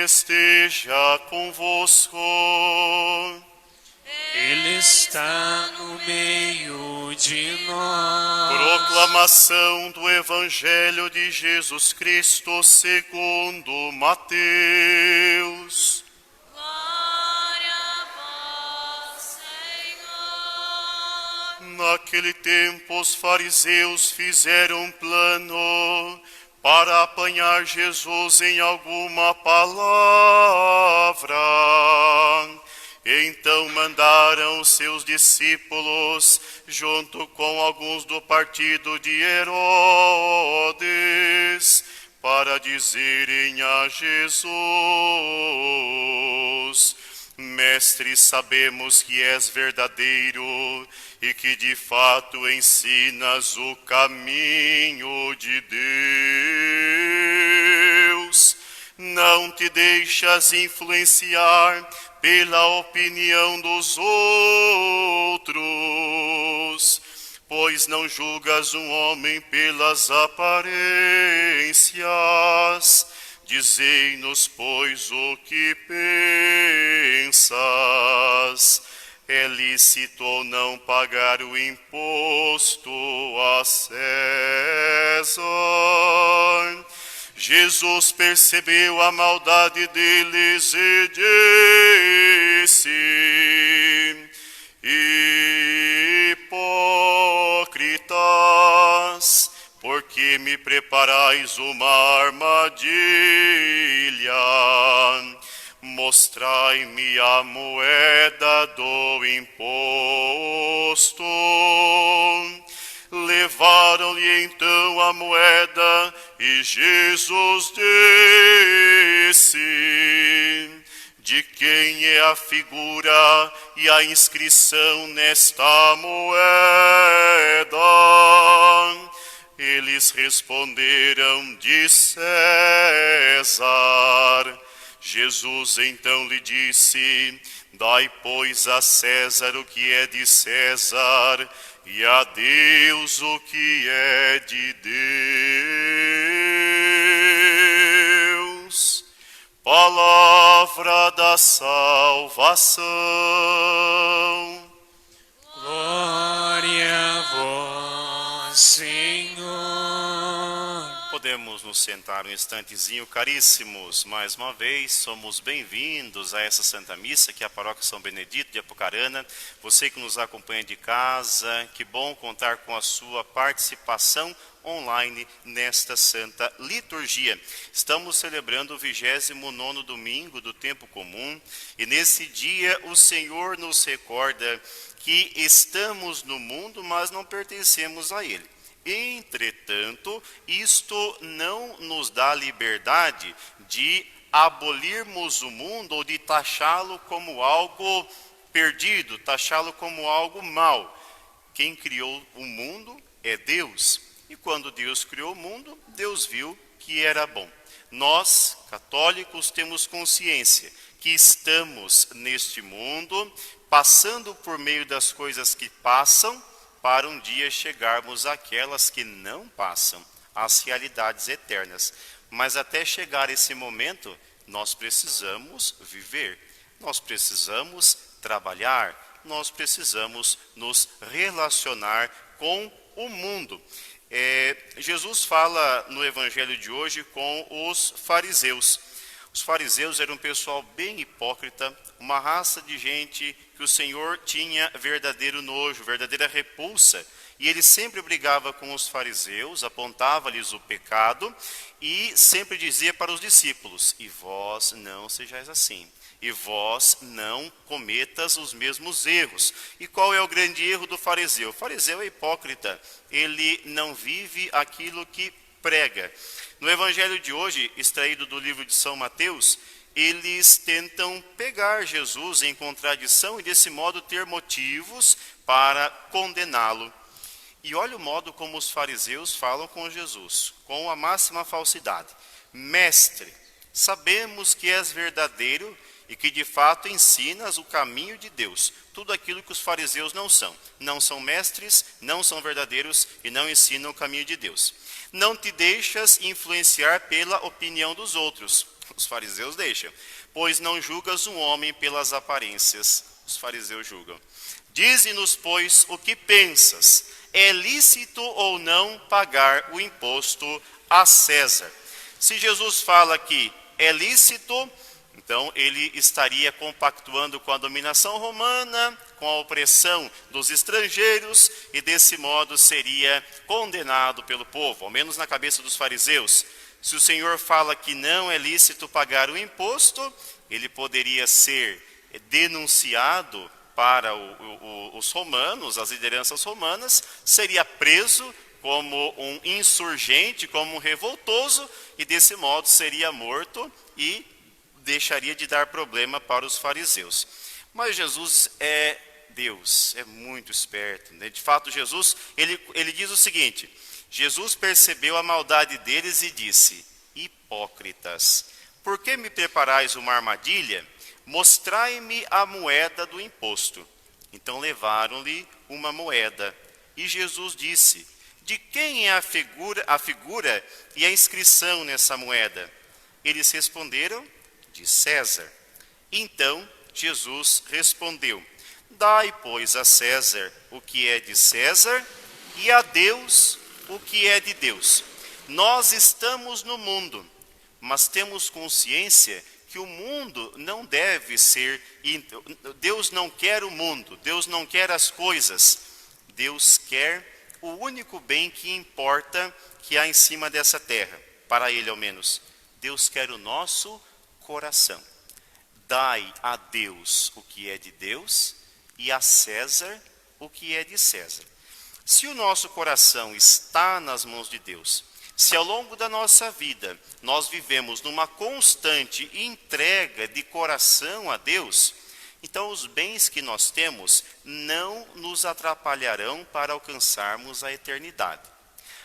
esteja convosco. Ele está no meio de nós. Proclamação do Evangelho de Jesus Cristo segundo Mateus. Glória a vós, Senhor. Naquele tempo, os fariseus fizeram um plano para apanhar Jesus em alguma palavra. Então mandaram os seus discípulos, junto com alguns do partido de Herodes, para dizerem a Jesus: Mestre, sabemos que és verdadeiro e que de fato ensinas o caminho de Deus. Não te deixas influenciar pela opinião dos outros, pois não julgas um homem pelas aparências. Dizei-nos, pois, o que pensas. É lícito ou não pagar o imposto a César? Jesus percebeu a maldade deles e disse: Hipócritas, por que me preparais uma armadilha? Mostrai-me a moeda do imposto. Levaram-lhe então a moeda e Jesus disse: De quem é a figura e a inscrição nesta moeda? Eles responderam: De César. Jesus então lhe disse: Dai, pois, a César o que é de César, e a Deus o que é de Deus. Palavra da salvação. Glória a vós, Senhor. Podemos nos sentar um instantezinho, caríssimos. Mais uma vez, somos bem-vindos a essa Santa Missa, que é a Paróquia São Benedito de Apucarana. Você que nos acompanha de casa, que bom contar com a sua participação online nesta Santa Liturgia. Estamos celebrando o 29º domingo do tempo comum, e nesse dia o Senhor nos recorda que estamos no mundo, mas não pertencemos a ele. Entretanto, isto não nos dá liberdade de abolirmos o mundo ou de taxá-lo como algo perdido, taxá-lo como algo mau. Quem criou o mundo é Deus. E quando Deus criou o mundo, Deus viu que era bom. Nós, católicos, temos consciência que estamos neste mundo, passando por meio das coisas que passam, para um dia chegarmos àquelas que não passam, às realidades eternas. Mas até chegar esse momento, nós precisamos viver, nós precisamos trabalhar, nós precisamos nos relacionar com o mundo. Jesus fala no Evangelho de hoje com os fariseus. Os fariseus eram um pessoal bem hipócrita, uma raça de gente que o Senhor tinha verdadeiro nojo, verdadeira repulsa. E ele sempre brigava com os fariseus, apontava-lhes o pecado e sempre dizia para os discípulos: E vós não sejais assim, e vós não cometas os mesmos erros. E qual é o grande erro do fariseu? O fariseu é hipócrita, ele não vive aquilo que prega. No Evangelho de hoje, extraído do livro de São Mateus, eles tentam pegar Jesus em contradição e desse modo ter motivos para condená-lo. E olha o modo como os fariseus falam com Jesus, com a máxima falsidade. Mestre, sabemos que és verdadeiro e que de fato ensinas o caminho de Deus. Tudo aquilo que os fariseus não são. Não são mestres, não são verdadeiros e não ensinam o caminho de Deus. Não te deixas influenciar pela opinião dos outros. Os fariseus deixam. Pois não julgas um homem pelas aparências. Os fariseus julgam. Dize-nos, pois, o que pensas. É lícito ou não pagar o imposto a César? Se Jesus fala que é lícito, então ele estaria compactuando com a dominação romana, com a opressão dos estrangeiros, e desse modo seria condenado pelo povo, ao menos na cabeça dos fariseus. Se o Senhor fala que não é lícito pagar o imposto, ele poderia ser denunciado para os romanos, as lideranças romanas, seria preso como um insurgente, como um revoltoso, e desse modo seria morto e deixaria de dar problema para os fariseus. Mas Jesus é Deus, é muito esperto, né? De fato, Jesus, ele diz o seguinte: Jesus percebeu a maldade deles e disse: hipócritas, por que me preparais uma armadilha? Mostrai-me a moeda do imposto. Então levaram-lhe uma moeda. E Jesus disse: de quem é a figura e a inscrição nessa moeda? Eles responderam: de César. Então Jesus respondeu: dai, pois, a César o que é de César, e a Deus o que é de Deus. Nós estamos no mundo, mas temos consciência que o mundo não deve ser. Deus não quer o mundo, Deus não quer as coisas. Deus quer o único bem que importa, que há em cima dessa terra, para Ele ao menos. Deus quer o nosso coração. Dai a Deus o que é de Deus, e a César o que é de César. Se o nosso coração está nas mãos de Deus, se ao longo da nossa vida nós vivemos numa constante entrega de coração a Deus, então os bens que nós temos não nos atrapalharão para alcançarmos a eternidade.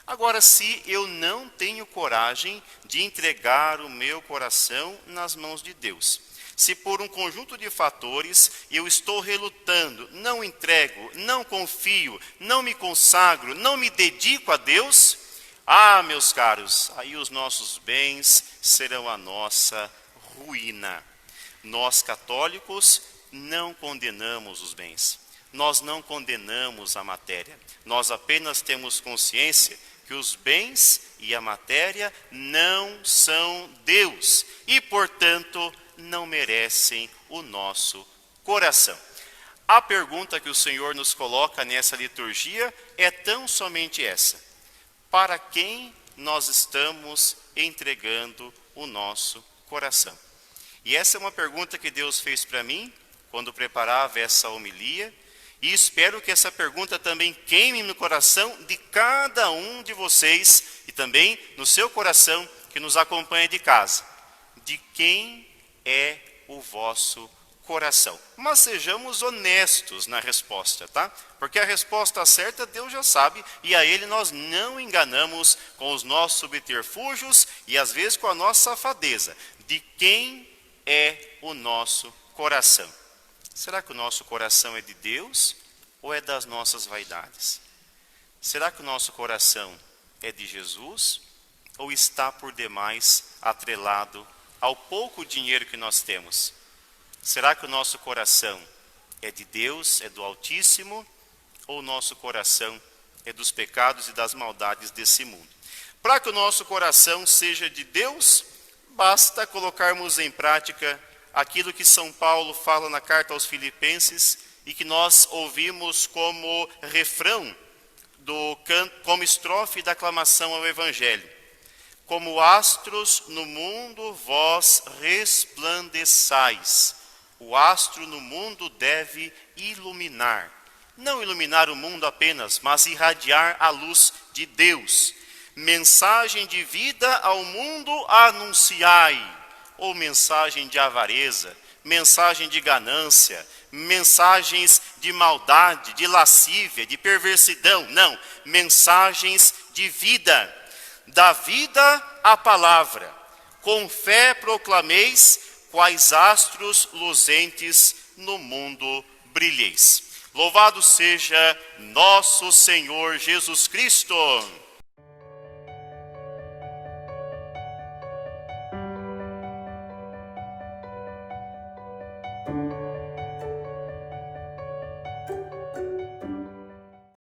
Agora, se eu não tenho coragem de entregar o meu coração nas mãos de Deus, se por um conjunto de fatores eu estou relutando, não entrego, não confio, não me consagro, não me dedico a Deus, meus caros, aí os nossos bens serão a nossa ruína. Nós católicos não condenamos os bens, nós não condenamos a matéria, nós apenas temos consciência que os bens e a matéria não são Deus e, portanto, não merecem o nosso coração. A pergunta que o Senhor nos coloca nessa liturgia é tão somente essa: para quem nós estamos entregando o nosso coração? E essa é uma pergunta que Deus fez para mim quando preparava essa homilia, e espero que essa pergunta também queime no coração de cada um de vocês e também no seu coração que nos acompanha de casa. De quem é o vosso coração? Mas sejamos honestos na resposta, tá? Porque a resposta certa Deus já sabe, e a Ele nós não enganamos com os nossos subterfúgios e às vezes com a nossa safadeza. De quem é o nosso coração? Será que o nosso coração é de Deus ou é das nossas vaidades? Será que o nosso coração é de Jesus ou está por demais atrelado ao pouco dinheiro que nós temos? Será que o nosso coração é de Deus, é do Altíssimo, ou o nosso coração é dos pecados e das maldades desse mundo? Para que o nosso coração seja de Deus, basta colocarmos em prática aquilo que São Paulo fala na carta aos Filipenses e que nós ouvimos como refrão, como estrofe da aclamação ao Evangelho. Como astros no mundo vós resplandeçais. O astro no mundo deve iluminar. Não iluminar o mundo apenas, mas irradiar a luz de Deus. Mensagem de vida ao mundo anunciai. Ou mensagem de avareza, mensagem de ganância, mensagens de maldade, de lascívia, de perversidão. Não, mensagens de vida. Da vida a palavra. Com fé proclameis, quais astros luzentes no mundo brilheis. Louvado seja nosso Senhor Jesus Cristo. Glória